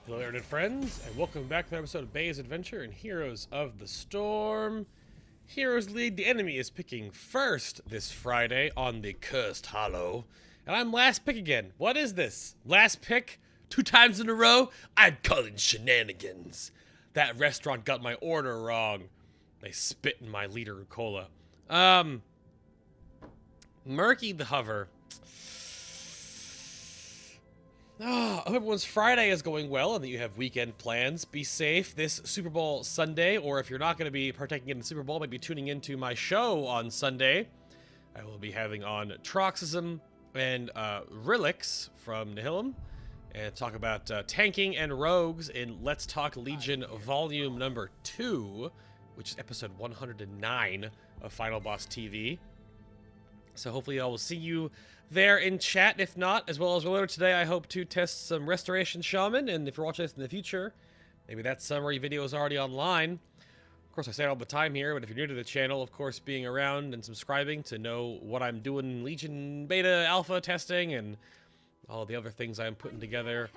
Hello, internet friends, and welcome back to another episode of Bay's Adventure and Heroes of the Storm. Heroes lead, the enemy is picking first this Friday on the Cursed Hollow. And I'm last pick again. What is this? Last pick? 2 times in a row? I'm calling shenanigans. That restaurant got my order wrong. They spit in my liter of cola. Murky the Hover. I hope everyone's Friday is going well and that you have weekend plans. Be safe this Super Bowl Sunday, or if you're not going to be partaking in the Super Bowl, maybe tuning into my show on Sunday. I will be having on Troxism and Rilix from Nihilum and talk about tanking and rogues in Let's Talk Legion Volume number 2, which is episode 109 of FinalBossTV. So hopefully I will see you there in chat. If not, as well as later today, I hope to test some Restoration Shaman, and if you're watching this in the future, maybe that summary video is already online. Of course, I say it all the time here, but if you're new to the channel, of course, being around and subscribing to know what I'm doing in Legion Beta Alpha testing and all the other things I'm putting together.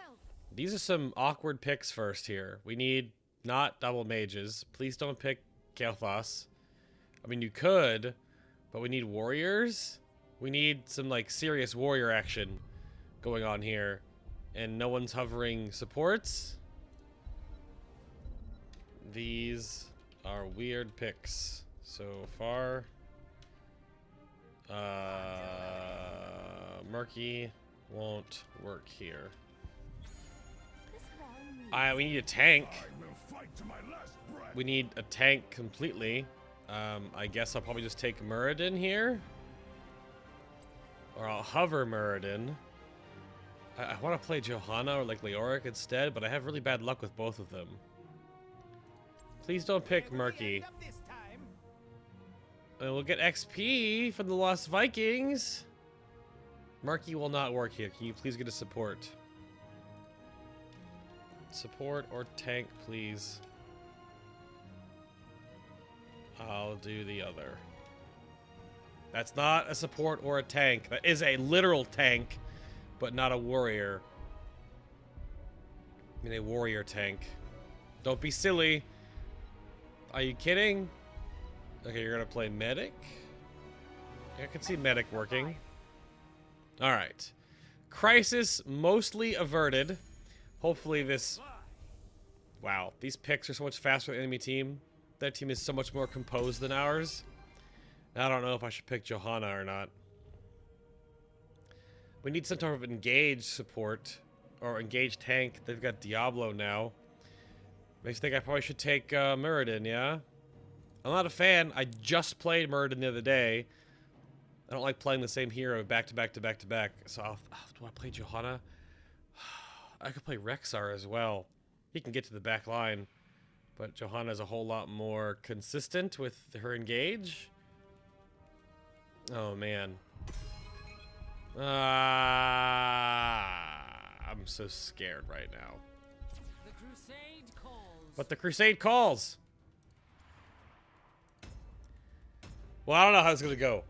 These are some awkward picks first here. We need not double mages. Please don't pick Kael'thas. I mean, you could, but we need warriors. We need some, like, serious warrior action going on here. And no one's hovering supports. These are weird picks so far. Murky won't work here. We need a tank. We need a tank completely. I guess I'll probably just take Muradin here. Or I'll hover Muradin. I want to play Johanna or like Leoric instead, but I have really bad luck with both of them. Please don't pick Murky. And we'll get XP from the Lost Vikings. Murky will not work here. Can you please get a support? Support or tank, please. I'll do the other. That's not a support or a tank. That is a literal tank, but not a warrior. I mean, a warrior tank. Don't be silly. Are you kidding? Okay, you're gonna play medic? I can see medic working. Alright. Crisis mostly averted. Hopefully this... Wow, these picks are so much faster than the enemy team. That team is so much more composed than ours. I don't know if I should pick Johanna or not. We need some type of engaged support. Or engaged tank. They've got Diablo now. Makes me think I probably should take Muradin, yeah? I'm not a fan. I just played Muradin the other day. I don't like playing the same hero back to back to back to back. So do I play Johanna? I could play Rexar as well. He can get to the back line. But Johanna's a whole lot more consistent with her engage. Oh, man. I'm so scared right now. The crusade calls. But the crusade calls. Well, I don't know how it's going to go.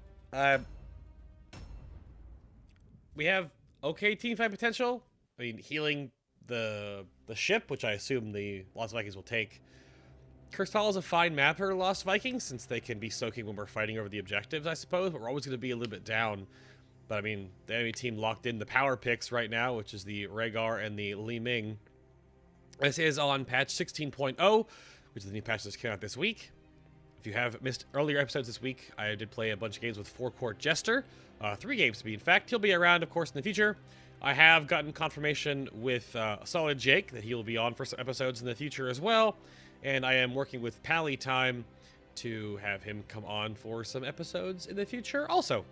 We have okay teamfight potential. I mean, healing the ship, which I assume the Lost Vikings will take. Cursed Hollow is a fine map for Lost Vikings, since they can be soaking when we're fighting over the objectives, I suppose, but we're always going to be a little bit down. But, I mean, the enemy team locked in the power picks right now, which is the Rhaegar and the Li Ming. This is on patch 16.0, which is the new patch that's came out this week. If you have missed earlier episodes this week, I did play a bunch of games with 4-Court Jester. 3 games to be, in fact. He'll be around, of course, in the future. I have gotten confirmation with Solid Jake that he will be on for some episodes in the future as well. And I am working with Pally Time to have him come on for some episodes in the future also,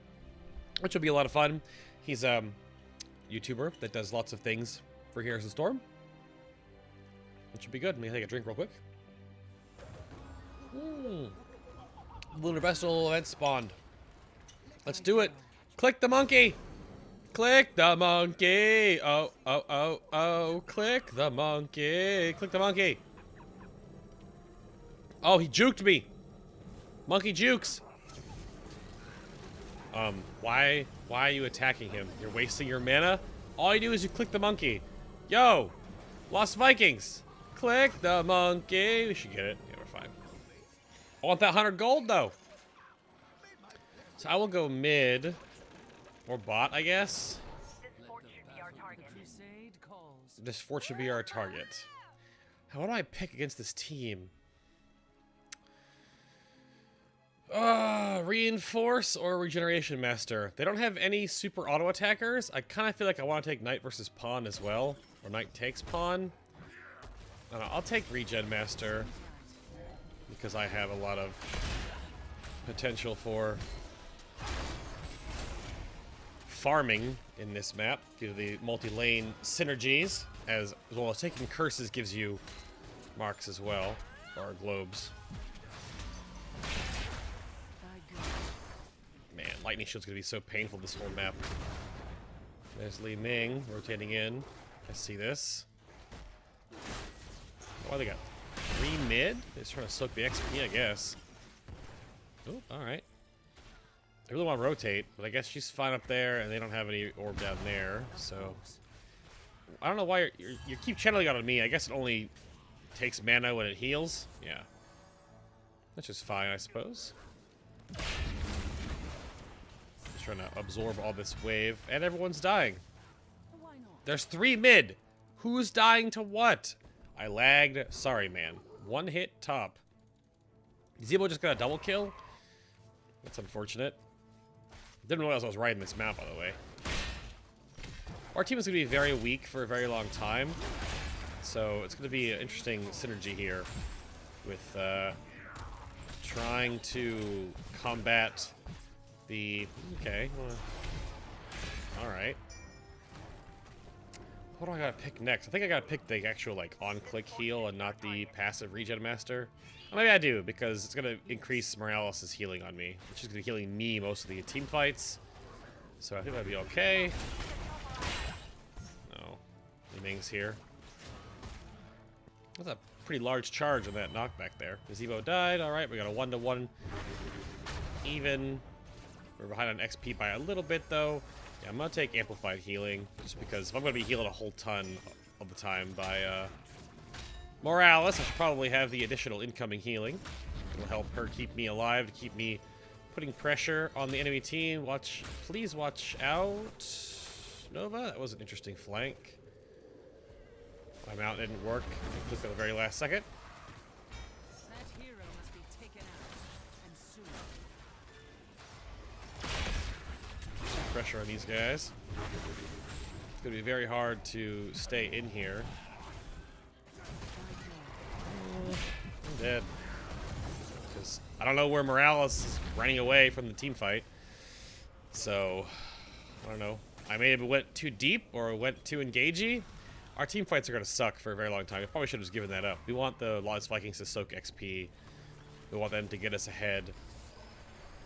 which will be a lot of fun. He's a YouTuber that does lots of things for Heroes of the Storm, which should be good. Let me take a drink real quick. Lunar Vessel event spawned. Let's do it. Click the monkey. Click the monkey. Oh, oh, oh, oh. Click the monkey. Click the monkey. Oh, he juked me. Monkey jukes. Why are you attacking him? You're wasting your mana? All you do is you click the monkey. Yo! Lost Vikings. Click the monkey. We should get it. Yeah, we're fine. I want that 100 gold, though. So I will go mid. Or bot, I guess. Crusade calls. This fort should be our target. How do I pick against this team? Reinforce or Regeneration Master. They don't have any super auto attackers. I kind of feel like I want to take Knight versus Pawn as well. Or Knight takes Pawn. I don't know, I'll take Regen Master. Because I have a lot of potential for farming in this map due to the multi-lane synergies, as well as taking curses gives you marks as well, or globes. Man, lightning shield's gonna be so painful this whole map. There's Li Ming rotating in. I see this. What do they got? 3 mid? They're just trying to soak the XP, I guess. Oh, alright. I really want to rotate, but I guess she's fine up there, and they don't have any orb down there, so... I don't know why you keep channeling out on me. I guess it only takes mana when it heals. Yeah. That's just fine, I suppose. Just trying to absorb all this wave, and everyone's dying. Why not? There's 3 mid! Who's dying to what? I lagged. Sorry, man. 1 hit top. Zebo just got a double kill? That's unfortunate. Didn't realize I was riding this map, by the way. Our team is going to be very weak for a very long time. So it's going to be an interesting synergy here with trying to combat the... Okay. Alright. What do I gotta pick next? I think I gotta pick the actual, like, on-click heal and not the passive regen master. Or maybe I do, because it's gonna increase Morales' healing on me, which is gonna be healing me most of the team fights. So I think that'd be okay. No. Li Ming's here. That's a pretty large charge on that knockback there. Zebo died. Alright, we got a 1-to-1 even. We're behind on XP by a little bit, though. Yeah, I'm gonna take amplified healing, just because if I'm gonna be healing a whole ton of the time by Morales, I should probably have the additional incoming healing. It'll help her keep me alive, to keep me putting pressure on the enemy team. Please watch out, Nova. That was an interesting flank. My mount didn't work. I clicked at the very last second. That hero must be taken out, and soon. Pressure on these guys. It's gonna be very hard to stay in here. I'm dead. Because I don't know where Morales is running away from the team fight. So, I don't know. I may have went too deep or went too engagey. Our team fights are gonna suck for a very long time. We probably should have just given that up. We want the Lost Vikings to soak XP. We want them to get us ahead.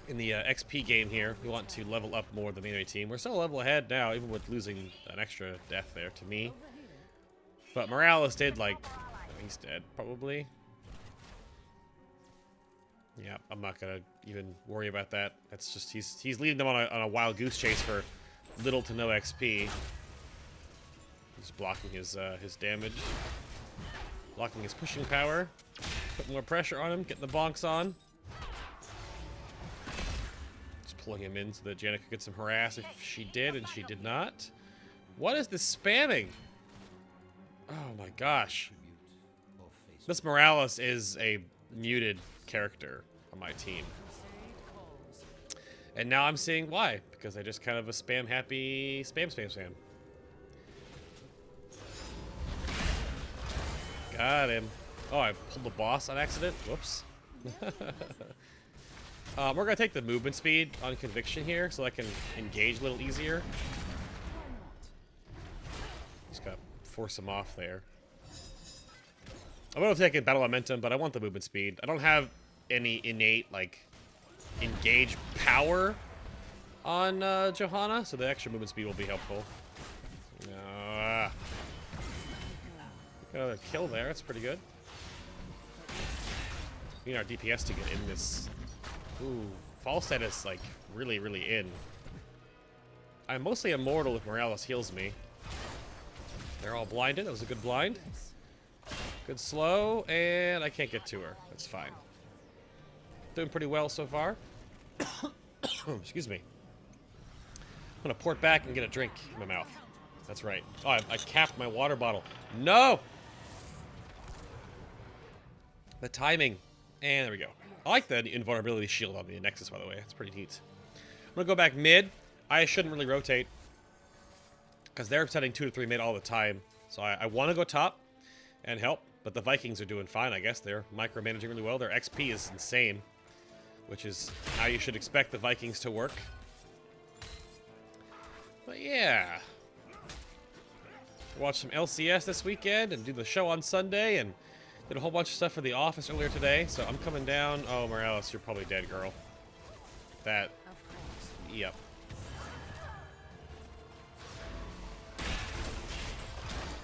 In the XP game here, we want to level up more than the enemy team. We're still a level ahead now, even with losing an extra death there to me. But Morales did, like... He's dead, probably. Yeah, I'm not gonna even worry about that. That's just... He's leading them on a wild goose chase for little to no XP. He's blocking his damage. Blocking his pushing power. Putting more pressure on him, getting the bonks on. Pulling him in so that Janet could get some harass if she did, and she did not. What is this spamming? Oh my gosh. This Morales is a muted character on my team. And now I'm seeing why. Because I just kind of a spam happy spam. Got him. Oh, I pulled the boss on accident. Whoops. We're going to take the movement speed on Conviction here so I can engage a little easier. Just got to force him off there. I would have taken Battle Momentum, but I want the movement speed. I don't have any innate, like, engage power on Johanna, so the extra movement speed will be helpful. Got a kill there. That's pretty good. We need our DPS to get in this. Ooh, Falstad is, like, really, really in. I'm mostly immortal if Morales heals me. They're all blinded. That was a good blind. Good slow, and I can't get to her. That's fine. Doing pretty well so far. Excuse me. I'm gonna port back and get a drink in my mouth. That's right. Oh, I capped my water bottle. No! The timing. And there we go. I like the invulnerability shield on the Nexus, by the way. It's pretty neat. I'm gonna go back mid. I shouldn't really rotate, because they're setting 2 to 3 mid all the time. So I want to go top and help, but the Vikings are doing fine, I guess. They're micromanaging really well. Their XP is insane, which is how you should expect the Vikings to work. But yeah. Watch some LCS this weekend and do the show on Sunday, and did a whole bunch of stuff for the office earlier today, so I'm coming down. Oh, Morales, you're probably dead, girl. That. Yep.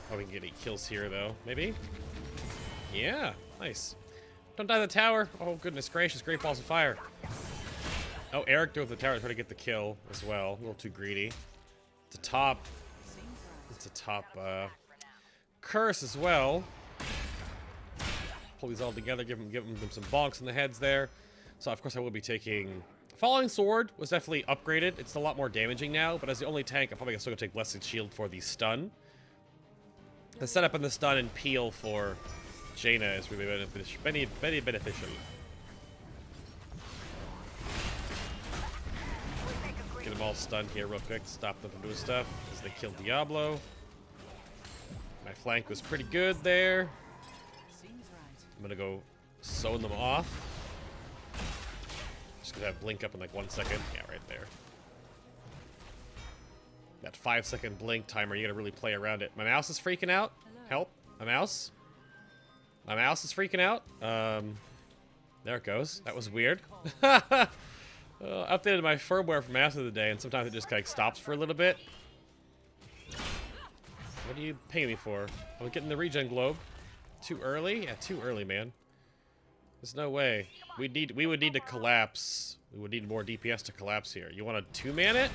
Oh, we can get 8 kills here, though. Maybe? Yeah. Nice. Don't die the tower. Oh, goodness gracious. Great balls of fire. Oh, Eric drove the tower to try to get the kill as well. A little too greedy. It's a top. It's a top curse as well. Pull these all together. Give them some bonks in the heads there. So, of course, I will be taking... Falling Sword was definitely upgraded. It's a lot more damaging now, but as the only tank, I'm probably still going to take Blessed Shield for the stun. The setup and the stun and peel for Jaina is really very beneficial. Get them all stunned here real quick to stop them from doing stuff as they kill Diablo. My flank was pretty good there. I'm going to go zone them off. Just going to have blink up in like 1 second. Yeah, right there. That 5-second blink timer, you gotta really play around it. My mouse is freaking out. Help. My mouse. My mouse is freaking out. There it goes. That was weird. Updated my firmware for mouse of the day, and sometimes it just like stops for a little bit. What are you paying me for? I'm getting the regen globe. Too early? Yeah, too early, man. There's no way. We would need to collapse. We would need more DPS to collapse here. You want to 2-man it?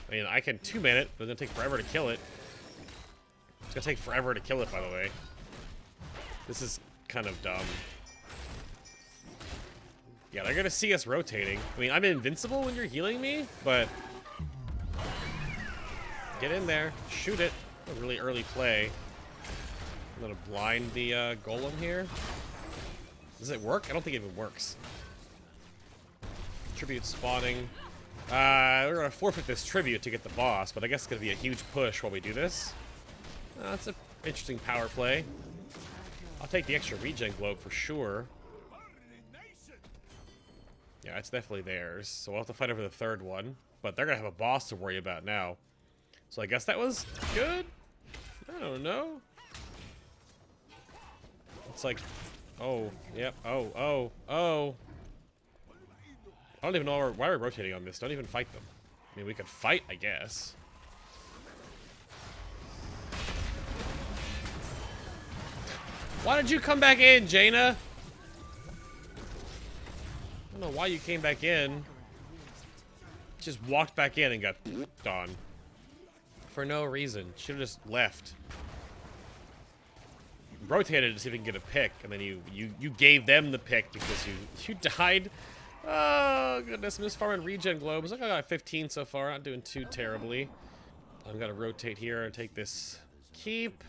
I mean, I can 2-man it, but it's gonna take forever to kill it. It's gonna take forever to kill it, by the way. This is kind of dumb. Yeah, they're gonna see us rotating. I mean, I'm invincible when you're healing me, but... Get in there. Shoot it. A really early play. I'm gonna blind the golem here. Does it work? I don't think it even works. Tribute spawning. We're gonna forfeit this tribute to get the boss, but I guess it's gonna be a huge push while we do this. That's an interesting power play. I'll take the extra regen globe for sure. Yeah, it's definitely theirs. So we'll have to fight over the third one. But they're gonna have a boss to worry about now. So I guess that was good? I don't know. It's like, oh, yep, oh. I don't even know why we're rotating on this. Don't even fight them. I mean, we could fight, I guess. Why did you come back in, Jaina? I don't know why you came back in. Just walked back in and got on. For no reason. Should have just left. Rotated to see if we can get a pick, and then you gave them the pick because you died. Oh, goodness. I'm just farming regen globes. Look, I got 15 so far. Not doing too terribly. I'm going to rotate here and take this keep.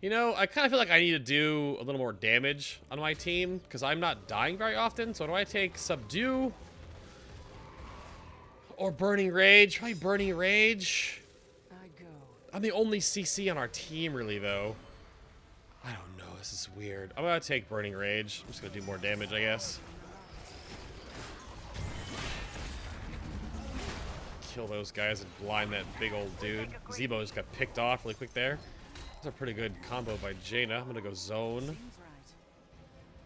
You know, I kind of feel like I need to do a little more damage on my team because I'm not dying very often. So do I take Subdue or Burning Rage? Probably Burning Rage. I'm the only CC on our team, really, though. I don't know. This is weird. I'm going to take Burning Rage. I'm just going to do more damage, I guess. Kill those guys and blind that big old dude. Zebo just got picked off really quick there. That's a pretty good combo by Jaina. I'm going to go zone.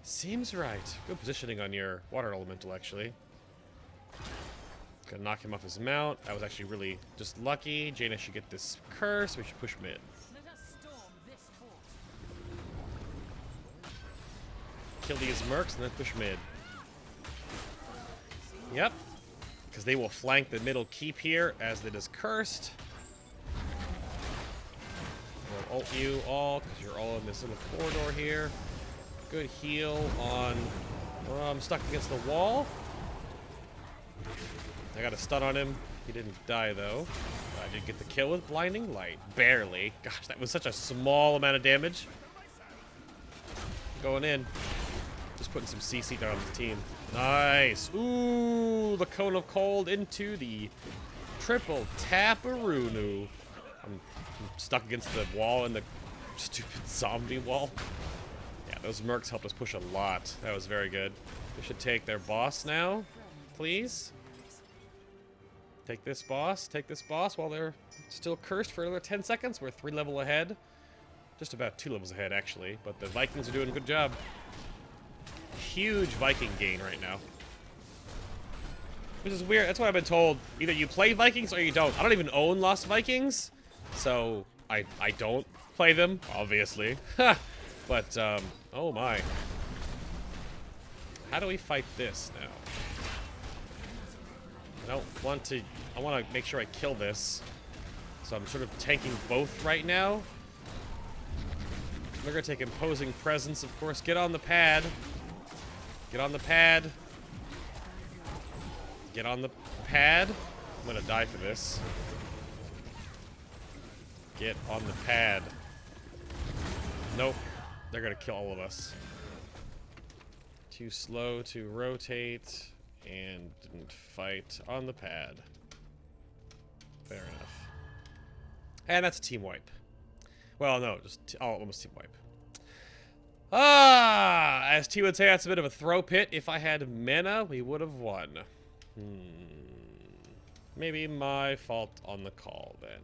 Seems right. Good positioning on your water elemental, actually. Gonna knock him off his mount. That was actually really just lucky. Jaina should get this curse. We should push mid. Kill these mercs and then push mid. Yep. Because they will flank the middle keep here as it is cursed. ult you all, because you're all in this little corridor here. Good heal on... Well, I'm stuck against the wall. I got a stun on him. He didn't die, though. I did get the kill with Blinding Light. Barely. Gosh, that was such a small amount of damage. Going in. Just putting some CC down on the team. Nice. Ooh, the Cone of Cold into the triple tap-a-roo-noo. I'm stuck against the wall and the stupid zombie wall. Yeah, those mercs helped us push a lot. That was very good. We should take their boss now, please. Take this boss while they're still cursed for another 10 seconds. We're 3 levels ahead. Just about 2 levels ahead, actually. But the Vikings are doing a good job. Huge Viking gain right now. Which is weird. That's what I've been told. Either you play Vikings or you don't. I don't even own Lost Vikings. So, I don't play them, obviously. But, oh my. How do we fight this now? I don't want to... I want to make sure I kill this. So I'm sort of tanking both right now. We're going to take Imposing Presence, of course. Get on the pad. Get on the pad. Get on the pad. I'm going to die for this. Get on the pad. Nope. They're going to kill all of us. Too slow to rotate. And didn't fight on the pad. Fair enough. And that's a team wipe. Well, no, just almost team wipe. Ah, as T would say, that's a bit of a throw pit. If I had mana, we would have won. Maybe my fault on the call then.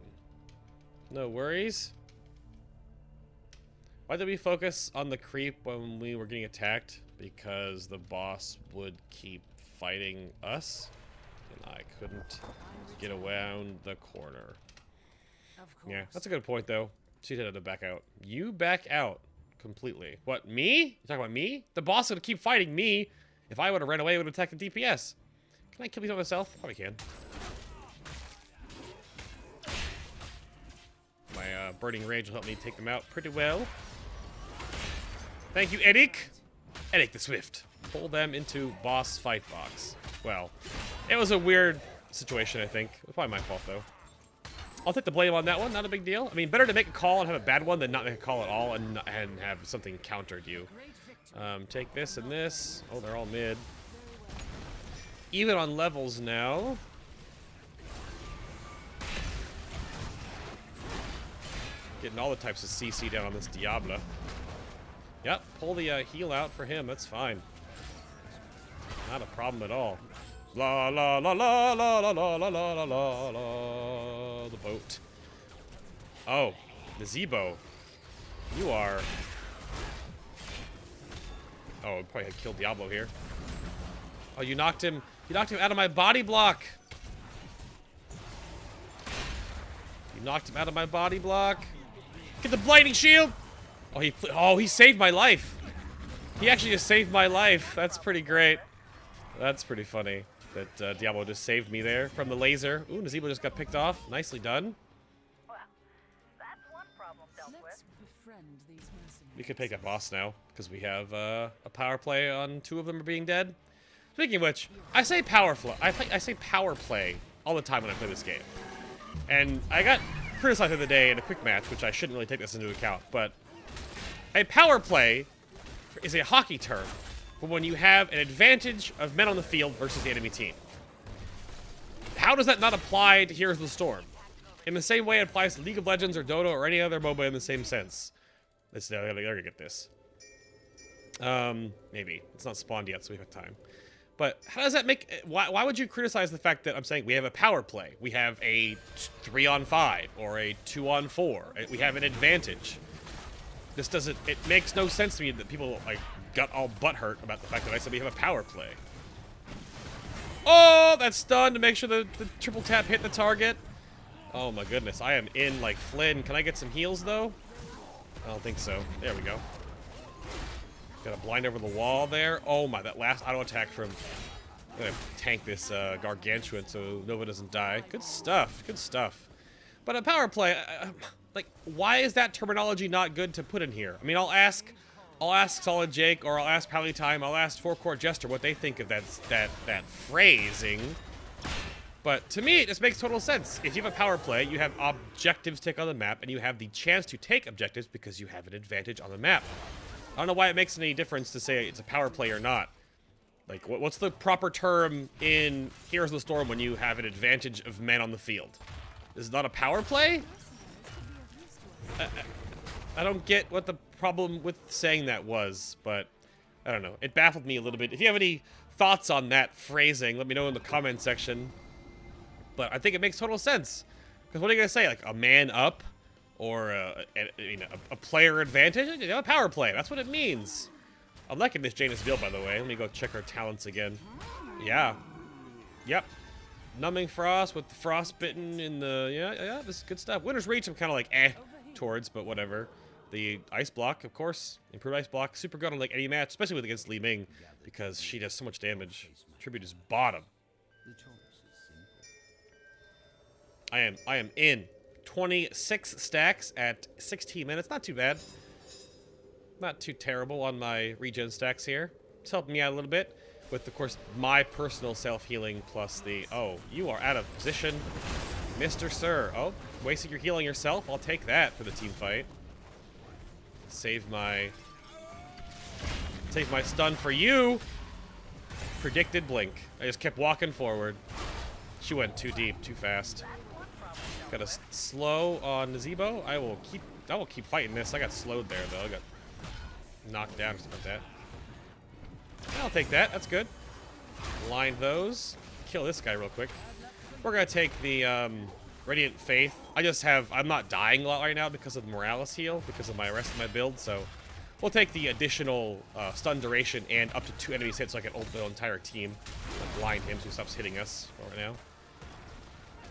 No worries. Why did we focus on the creep when we were getting attacked? Because the boss would keep fighting us, and I couldn't get around the corner. Yeah, that's a good point, though. She had to back out. You back out completely. What, me? You talking about me? The boss would keep fighting me. If I would have ran away, it would have attacked the DPS. Can I kill these by myself? Probably can. My burning rage will help me take them out pretty well. Thank you, Eric. Eric the Swift. Pull them into boss fight box. Well, it was a weird situation, I think. It was probably my fault, though. I'll take the blame on that one. Not a big deal. I mean, better to make a call and have a bad one than not make a call at all and have something countered you. Take this and this. Oh, they're all mid. Even on levels now. Getting all the types of CC down on this Diablo. Yep, pull the heal out for him. That's fine. Not a problem at all. La la la la la la la la la la la. The boat. Oh, the Zebo. You are. Oh, probably had killed Diablo here. Oh, you knocked him. You knocked him out of my body block. You knocked him out of my body block. Get the blinding shield. Oh, he saved my life. He actually just saved my life. That's pretty great. That's pretty funny that Diablo just saved me there from the laser. Ooh, Nazebo just got picked off. Nicely done. Well, that's one problem dealt with. We could take a boss now because we have a power play on 2 of them are being dead. Speaking of which, I say power play. I say power play all the time when I play this game, and I got criticized the other day in a quick match, which I shouldn't really take this into account, but a power play is a hockey term for when you have an advantage of men on the field versus the enemy team. How does that not apply to Heroes of the Storm? In the same way it applies to League of Legends or Dota or any other MOBA in the same sense. They're gonna get this. Maybe. It's not spawned yet, so we have time. But how does that make... Why would you criticize the fact that I'm saying we have a power play? We have a 3-on-5 or a 2-on-4. We have an advantage. This doesn't... It makes no sense to me that people, like, got all butthurt about the fact that I said we have a power play. Oh, that's stunned to make sure the triple tap hit the target. Oh my goodness, I am in like Flynn. Can I get some heals though? I don't think so. There we go. Got a blind over the wall there. Oh my, that last auto attack from... I'm gonna tank this Gargantuan so Nova doesn't die. Good stuff, good stuff. But a power play, like, why is that terminology not good to put in here? I mean, I'll ask Solid Jake, or I'll ask Pallytime, I'll ask Forecourt Jester what they think of that phrasing. But to me, it just makes total sense. If you have a power play, you have objectives to take on the map, and you have the chance to take objectives because you have an advantage on the map. I don't know why it makes any difference to say it's a power play or not. Like, what's the proper term in Heroes of the Storm when you have an advantage of men on the field? Is it not a power play? I don't get what the problem with saying that was, but I don't know. It baffled me a little bit. If you have any thoughts on that phrasing, let me know in the comment section. But I think it makes total sense. Because what are you going to say? Like, a man up? Or a player advantage? You know, a power play. That's what it means. I'm liking this Janus build, by the way. Let me go check her talents again. Yeah. Yep. Numbing Frost with Frostbitten in the... Yeah, this is good stuff. Winter's Reach, I'm kind of like, towards, but whatever. The Ice Block, of course. Improved Ice Block. Super good on, like, any match, especially against Li Ming, because she does so much damage. Tribute is bottom. I am in. 26 stacks at 16 minutes. Not too bad. Not too terrible on my regen stacks here. It's helping me out a little bit with, of course, my personal self-healing plus the... Oh, you are out of position, Mr. Sir. Oh, wasting your healing yourself. I'll take that for the team fight. Save my... Take my stun for you. Predicted blink. I just kept walking forward. She went too deep, too fast. Got a slow on Zebo. I will keep fighting this. I got slowed there though. I got knocked down just about that. I'll take that. That's good. Line those. Kill this guy real quick. We're gonna take the Radiant Faith. I'm not dying a lot right now because of the Morales heal, because of my rest of my build, so we'll take the additional stun duration and up to 2 enemies hit so I can ult the entire team. I'll blind him so he stops hitting us right now.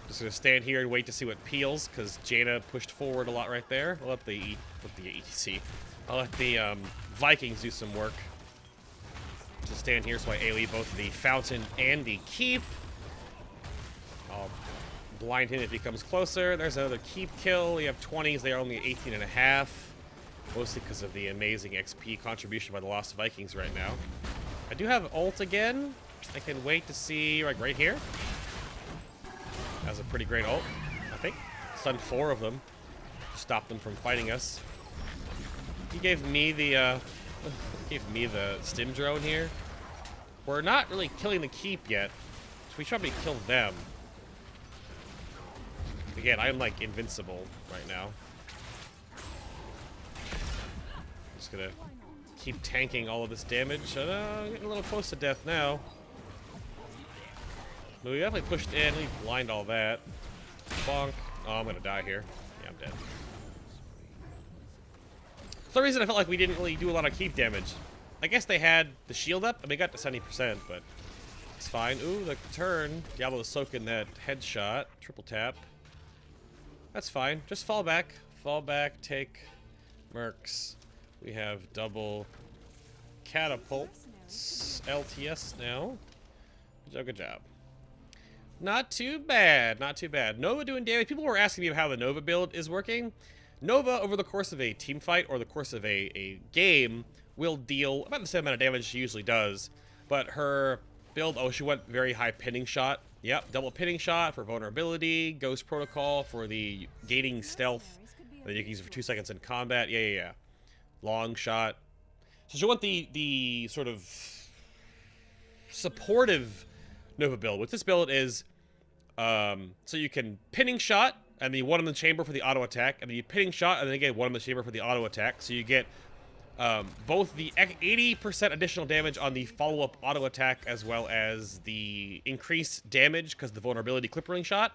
Just gonna stand here and wait to see what peels, because Jaina pushed forward a lot right there. I'll let the ETC. I'll let the Vikings do some work. Just stand here so I AoE both the Fountain and the Keep. I'll blind him if he comes closer. There's another Keep kill. We have 20s. They are only 18.5. Mostly because of the amazing XP contribution by the Lost Vikings right now. I do have ult again. I can wait to see, like, right here. That's a pretty great ult, I think. Stunned 4 of them to stop them from fighting us. He gave me the stim drone here. We're not really killing the Keep yet, so we should probably kill them. Again, I'm like invincible right now. Just gonna keep tanking all of this damage. I'm getting a little close to death now. But we definitely pushed in. We blind all that. Bonk. Oh, I'm gonna die here. Yeah, I'm dead. For some reason, I felt like we didn't really do a lot of Keep damage. I guess they had the shield up, and we got to 70%, but it's fine. Ooh, the turn. Diablo was soaking that headshot. Triple tap. That's fine. Just fall back. Fall back, take mercs. We have double catapults. LTS now. Good job, good job. Not too bad, not too bad. Nova doing damage. People were asking me how the Nova build is working. Nova, over the course of a team fight or the course of a game, will deal about the same amount of damage she usually does. But her build, she went very high pinning shot. Yep, double pinning shot for vulnerability, Ghost Protocol for the gating stealth that you can use it for 2 seconds in combat. Yeah. Long shot. So she went the sort of supportive Nova build. What this build is, so you can pinning shot, and then you one in the chamber for the auto attack, and then you pinning shot, and then again one in the chamber for the auto attack. So you get both the 80% additional damage on the follow-up auto attack, as well as the increased damage because of the vulnerability clippering shot,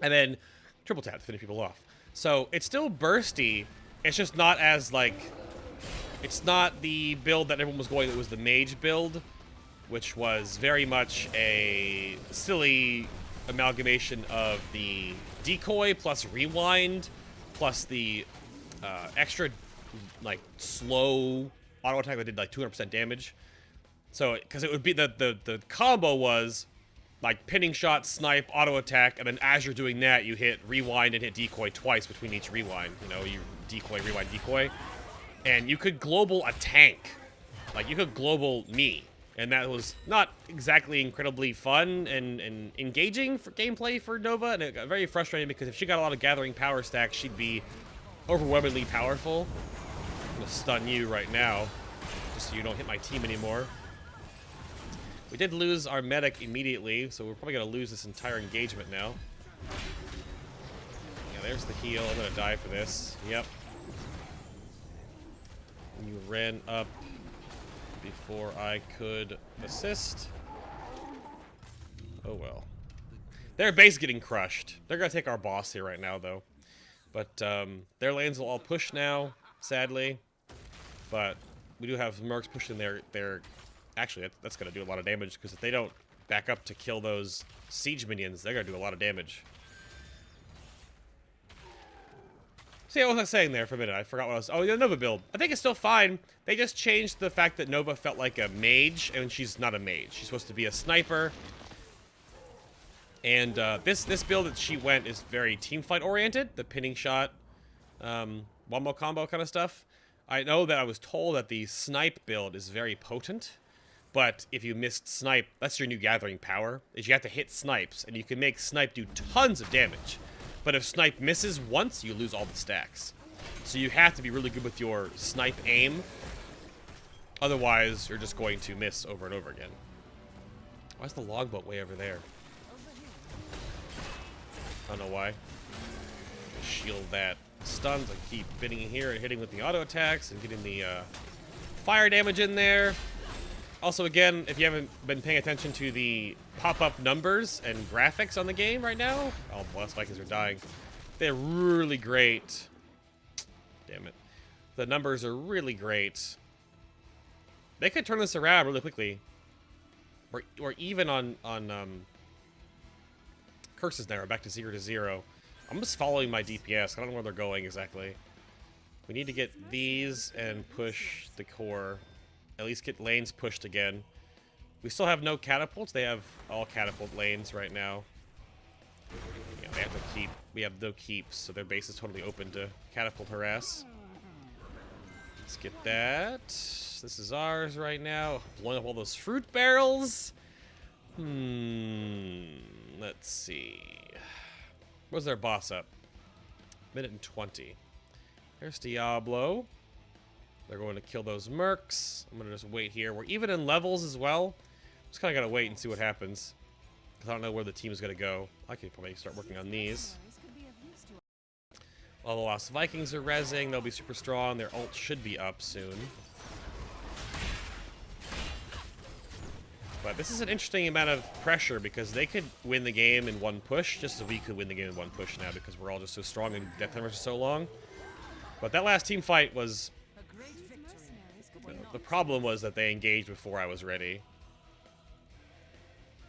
and then triple tap to finish people off. So it's still bursty. It's just not as like, it's not the build that everyone was going. It was the mage build, which was very much a silly amalgamation of the decoy plus rewind plus the extra like slow auto attack that did like 200% damage. So because it would be the combo was like pinning shot, snipe, auto attack, and then as you're doing that, you hit rewind and hit decoy twice between each rewind. You know, you decoy, rewind, decoy. And you could global a tank. Like, you could global me. And that was not exactly incredibly fun and engaging for gameplay for Nova, and it got very frustrating because if she got a lot of gathering power stacks, she'd be overwhelmingly powerful. I'm gonna stun you right now, just so you don't hit my team anymore. We did lose our medic immediately, so we're probably gonna lose this entire engagement now. Yeah, there's the heal. I'm gonna die for this. Yep. You ran up before I could assist. Oh well. Their base getting crushed. They're gonna take our boss here right now, though. But their lanes will all push now, sadly. But we do have mercs pushing their. Actually, that's gonna do a lot of damage because if they don't back up to kill those siege minions, they're gonna do a lot of damage. See, what was I saying there for a minute? I forgot what I was... Oh, the Nova build. I think it's still fine. They just changed the fact that Nova felt like a mage, and she's not a mage. She's supposed to be a sniper. And this build that she went is very teamfight oriented. The pinning shot, wombo combo kind of stuff. I know that I was told that the snipe build is very potent. But if you missed snipe, that's your new gathering power, is you have to hit snipes, and you can make snipe do tons of damage. But if snipe misses once, you lose all the stacks. So you have to be really good with your snipe aim. Otherwise, you're just going to miss over and over again. Why is the longboat way over there? I don't know why. Shield that stuns. I keep bidding here and hitting with the auto attacks and getting the fire damage in there. Also, again, if you haven't been paying attention to the pop-up numbers and graphics on the game right now, oh, bless Vikings are dying. They're really great. Damn it. The numbers are really great. They could turn this around really quickly. Or even on curses now, back to 0 to 0. I'm just following my DPS. I don't know where they're going exactly. We need to get these and push the core. At least get lanes pushed again. We still have no catapults. They have all catapult lanes right now. Yeah, they have to keep. We have no keeps, so their base is totally open to catapult harass. Let's get that. This is ours right now. Blowing up all those fruit barrels. Let's see. Where's their boss up? Minute and 20. There's Diablo. They're going to kill those mercs. I'm going to just wait here. We're even in levels as well. Just kind of got to wait and see what happens. Because I don't know where the team is going to go. I could probably start working on these. All the Lost Vikings are rezzing. They'll be super strong. Their ult should be up soon. But this is an interesting amount of pressure because they could win the game in one push, just as we could win the game in one push now because we're all just so strong and death timers are so long. But that last team fight was... The problem was that they engaged before I was ready.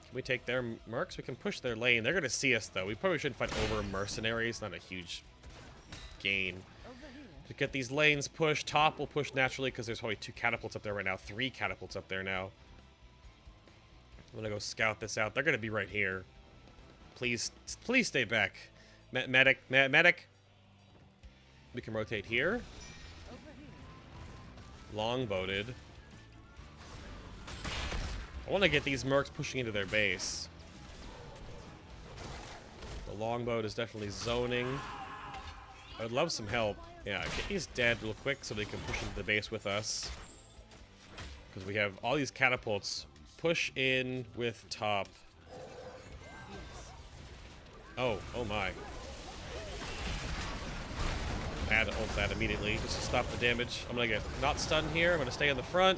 Can we take their mercs? We can push their lane. They're going to see us, though. We probably shouldn't fight over mercenaries. Not a huge gain. To get these lanes pushed, top will push naturally because there's probably 2 catapults up there right now. 3 catapults up there now. I'm going to go scout this out. They're going to be right here. Please stay back. Medic. We can rotate here. Longboated. I want to get these mercs pushing into their base. The longboat is definitely zoning. I would love some help. Yeah, get these dead real quick so they can push into the base with us. Because we have all these catapults. Push in with top. Oh my. I had to ult that immediately just to stop the damage. I'm gonna get not stunned here. I'm gonna stay in the front.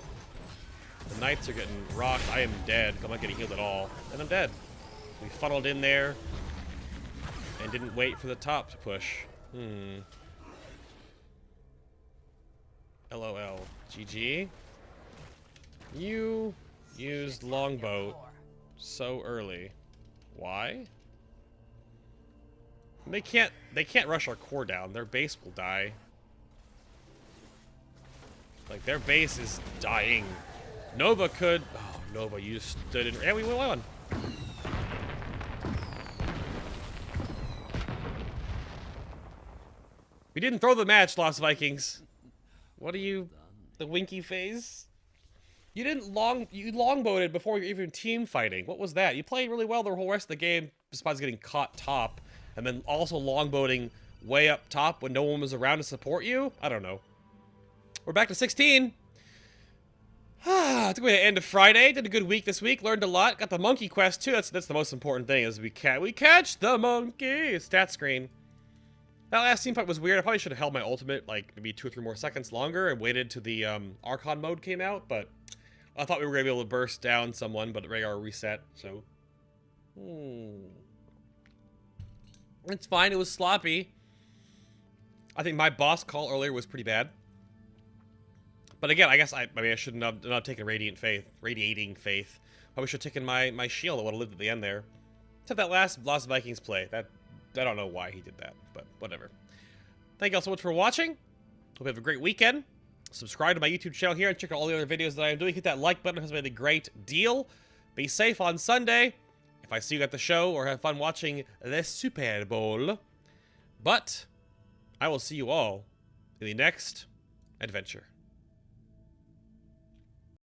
The knights are getting rocked. I am dead. I'm not getting healed at all. And I'm dead. We funneled in there and didn't wait for the top to push. LOL. GG. You used longboat so early. Why? They can't rush our core down. Their base will die. Like, their base is dying. Nova could... Oh, Nova, you stood in... Yeah, we won. We didn't throw the match, Lost Vikings. What are you... The winky phase? You didn't you longboated before you're even team fighting. What was that? You played really well the whole rest of the game, besides getting caught top, and then also longboating way up top when no one was around to support you? I don't know. We're back to 16. Took me to end of Friday. Did a good week this week. Learned a lot. Got the monkey quest too. That's the most important thing. Is we catch the monkey. Stat screen. That last team fight was weird. I probably should have held my ultimate like maybe 2 or 3 more seconds longer and waited till the Archon mode came out. But I thought we were gonna be able to burst down someone, but the radar reset. So it's fine. It was sloppy. I think my boss call earlier was pretty bad. But again, I guess maybe I shouldn't have not taken Radiating Faith. Probably should have taken my shield. I would have lived at the end there. Except that last Lost Vikings play. I don't know why he did that, but whatever. Thank you all so much for watching. Hope you have a great weekend. Subscribe to my YouTube channel here and check out all the other videos that I am doing. Hit that like button. It has been a great deal. Be safe on Sunday. If I see you at the show or have fun watching the Super Bowl. But I will see you all in the next adventure.